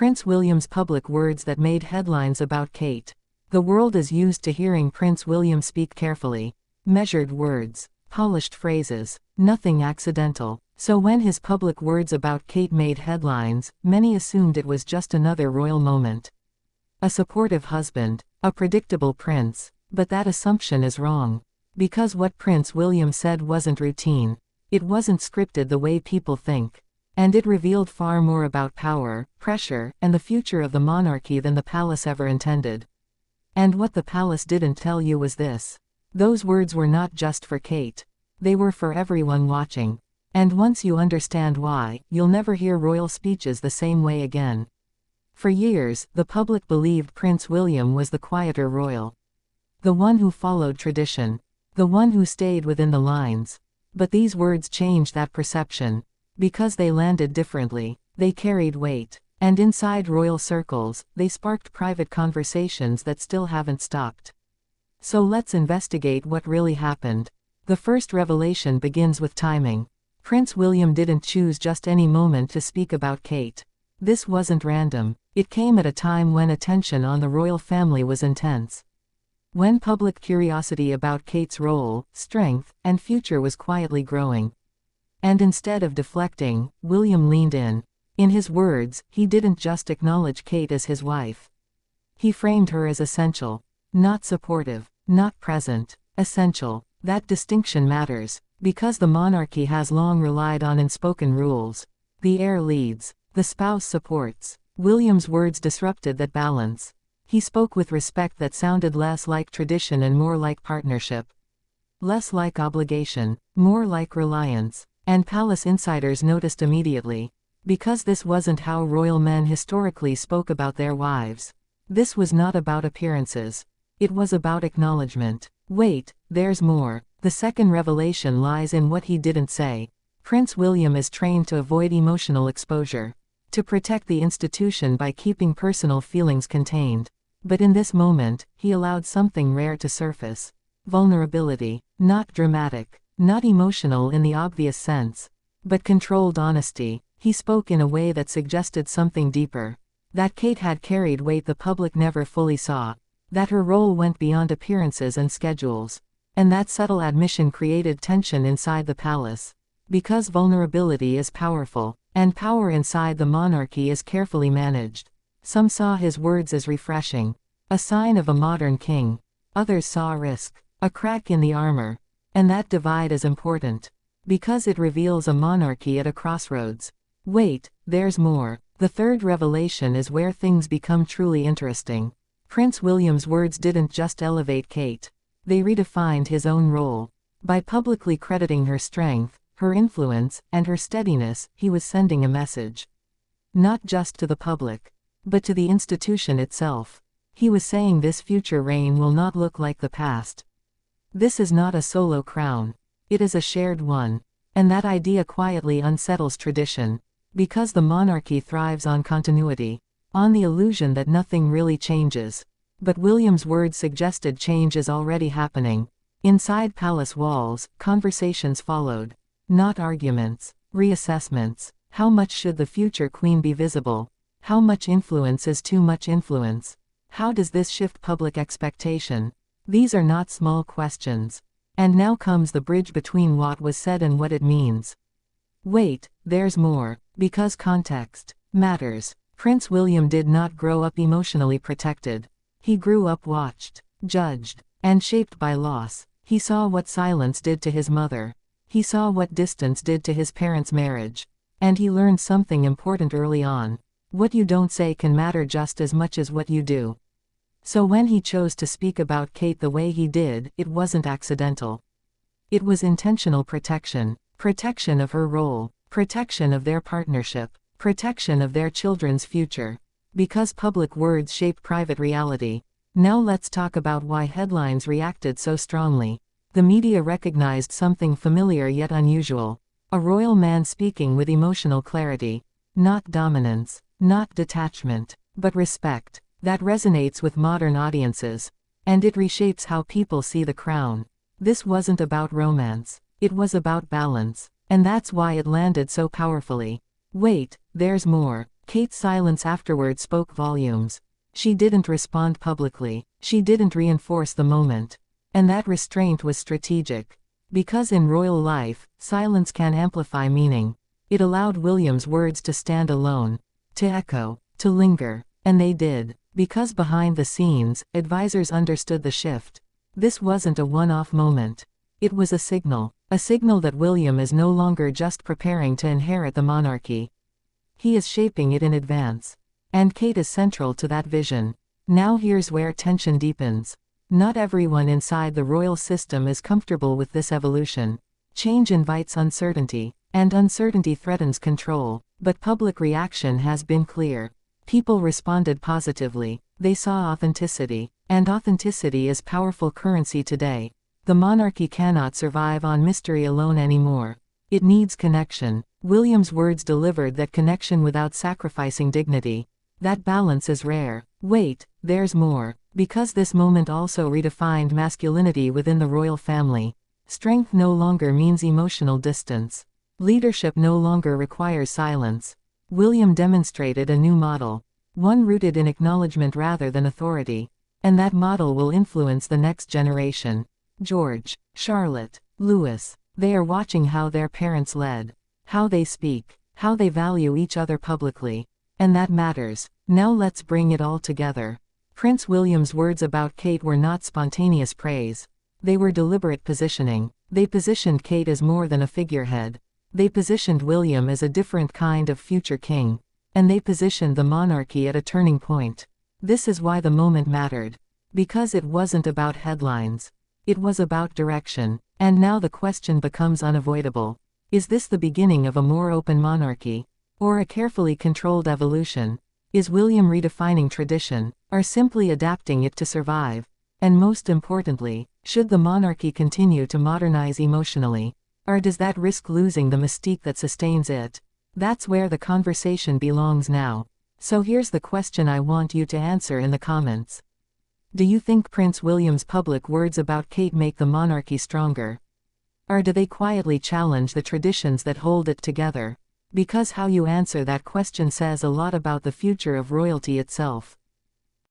Prince William's public words that made headlines about Kate. The world is used to hearing Prince William speak carefully. Measured words. Polished phrases. Nothing accidental. So when his public words about Kate made headlines, many assumed it was just another royal moment. A supportive husband. A predictable prince. But that assumption is wrong. Because what Prince William said wasn't routine. It wasn't scripted the way people think. And it revealed far more about power, pressure, and the future of the monarchy than the palace ever intended. And what the palace didn't tell you was this. Those words were not just for Kate. They were for everyone watching. And once you understand why, you'll never hear royal speeches the same way again. For years, the public believed Prince William was the quieter royal. The one who followed tradition. The one who stayed within the lines. But these words changed that perception. Because they landed differently, they carried weight. And inside royal circles, they sparked private conversations that still haven't stopped. So let's investigate what really happened. The first revelation begins with timing. Prince William didn't choose just any moment to speak about Kate. This wasn't random. It came at a time when attention on the royal family was intense. When public curiosity about Kate's role, strength, and future was quietly growing. And instead of deflecting, William leaned in. In his words, he didn't just acknowledge Kate as his wife. He framed her as essential. Not supportive. Not present. Essential. That distinction matters. Because the monarchy has long relied on unspoken rules. The heir leads. The spouse supports. William's words disrupted that balance. He spoke with respect that sounded less like tradition and more like partnership. Less like obligation. More like reliance. And palace insiders noticed immediately. Because this wasn't how royal men historically spoke about their wives. This was not about appearances. It was about acknowledgement. Wait, there's more. The second revelation lies in what he didn't say. Prince William is trained to avoid emotional exposure. To protect the institution by keeping personal feelings contained. But in this moment, he allowed something rare to surface. Vulnerability. Not dramatic. Not emotional in the obvious sense. But controlled honesty. He spoke in a way that suggested something deeper. That Kate had carried weight the public never fully saw. That her role went beyond appearances and schedules. And that subtle admission created tension inside the palace. Because vulnerability is powerful, and power inside the monarchy is carefully managed. Some saw his words as refreshing. A sign of a modern king. Others saw risk. A crack in the armor. And that divide is important. Because it reveals a monarchy at a crossroads. Wait, there's more. The third revelation is where things become truly interesting. Prince William's words didn't just elevate Kate. They redefined his own role. By publicly crediting her strength, her influence, and her steadiness, he was sending a message. Not just to the public, but to the institution itself. He was saying this future reign will not look like the past. This is not a solo crown. It is a shared one. And that idea quietly unsettles tradition. Because the monarchy thrives on continuity. On the illusion that nothing really changes. But William's words suggested change is already happening. Inside palace walls, conversations followed. Not arguments. Reassessments. How much should the future queen be visible? How much influence is too much influence? How does this shift public expectation? These are not small questions. And now comes the bridge between what was said and what it means. Wait, there's more. Because context matters. Prince William did not grow up emotionally protected. He grew up watched, judged, and shaped by loss. He saw what silence did to his mother. He saw what distance did to his parents' marriage. And he learned something important early on. What you don't say can matter just as much as what you do. So when he chose to speak about Kate the way he did, it wasn't accidental. It was intentional protection. Protection of her role. Protection of their partnership. Protection of their children's future. Because public words shape private reality. Now let's talk about why headlines reacted so strongly. The media recognized something familiar yet unusual. A royal man speaking with emotional clarity. Not dominance. Not detachment. But respect. That resonates with modern audiences. And it reshapes how people see the crown. This wasn't about romance. It was about balance. And that's why it landed so powerfully. Wait, there's more. Kate's silence afterward spoke volumes. She didn't respond publicly. She didn't reinforce the moment. And that restraint was strategic. Because in royal life, silence can amplify meaning. It allowed William's words to stand alone, to echo, to linger. And they did. Because behind the scenes, advisors understood the shift. This wasn't a one-off moment. It was a signal that William is no longer just preparing to inherit the monarchy. He is shaping it in advance. And Kate is central to that vision. Now here's where tension deepens. Not everyone inside the royal system is comfortable with this evolution. Change invites uncertainty, and uncertainty threatens control, but public reaction has been clear. People responded positively. They saw authenticity, and authenticity is powerful currency today. The monarchy cannot survive on mystery alone anymore. It needs connection. William's words delivered that connection without sacrificing dignity. That balance is rare. Wait, there's more. Because this moment also redefined masculinity within the royal family. Strength no longer means emotional distance. Leadership no longer requires silence. William demonstrated a new model. One rooted in acknowledgement rather than authority. And that model will influence the next generation. George, Charlotte, Louis. They are watching how their parents led. How they speak. How they value each other publicly. And that matters. Now let's bring it all together. Prince William's words about Kate were not spontaneous praise. They were deliberate positioning. They positioned Kate as more than a figurehead. They positioned William as a different kind of future king. And they positioned the monarchy at a turning point. This is why the moment mattered. Because it wasn't about headlines. It was about direction. And now the question becomes unavoidable. Is this the beginning of a more open monarchy? Or a carefully controlled evolution? Is William redefining tradition, or simply adapting it to survive? And most importantly, should the monarchy continue to modernize emotionally? Or does that risk losing the mystique that sustains it? That's where the conversation belongs now. So here's the question I want you to answer in the comments. Do you think Prince William's public words about Kate make the monarchy stronger? Or do they quietly challenge the traditions that hold it together? Because how you answer that question says a lot about the future of royalty itself.